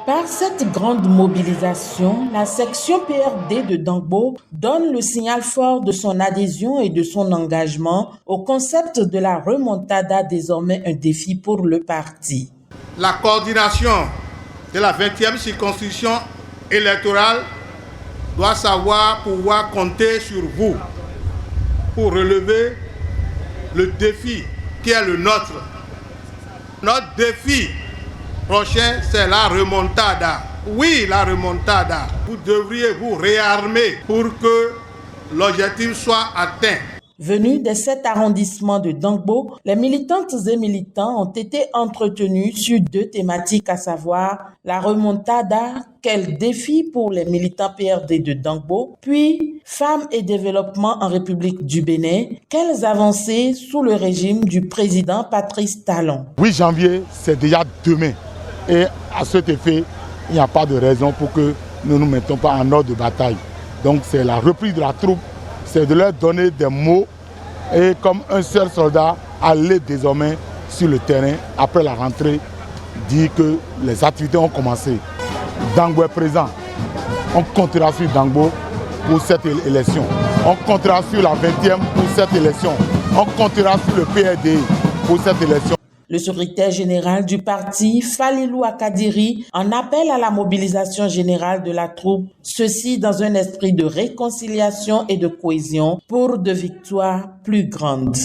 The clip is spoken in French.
Par cette grande mobilisation, la section PRD de Dangbo donne le signal fort de son adhésion et de son engagement au concept de la remontada, désormais un défi pour le parti. La coordination de la 20e circonscription électorale doit savoir pouvoir compter sur vous pour relever le défi qui est le nôtre. Notre défi prochain, c'est la remontada. Oui, la remontada. Vous devriez vous réarmer pour que l'objectif soit atteint. Venus des 7 arrondissements de Dangbo, les militantes et militants ont été entretenus sur 2 thématiques, à savoir la remontada, quel défi pour les militants PRD de Dangbo, puis femmes et développement en République du Bénin, quelles avancées sous le régime du président Patrice Talon. 8 janvier, c'est déjà demain. Et à cet effet, il n'y a pas de raison pour que nous ne nous mettons pas en ordre de bataille. Donc c'est la reprise de la troupe, c'est de leur donner des mots et comme un seul soldat, aller désormais sur le terrain après la rentrée, dire que les activités ont commencé. Dangbo est présent. On comptera sur Dangbo pour cette élection. On comptera sur la 20e pour cette élection. On comptera sur le PRD pour cette élection. Le secrétaire général du parti, Falilou Akadiri, en appelle à la mobilisation générale de la troupe, ceci dans un esprit de réconciliation et de cohésion pour de victoires plus grandes.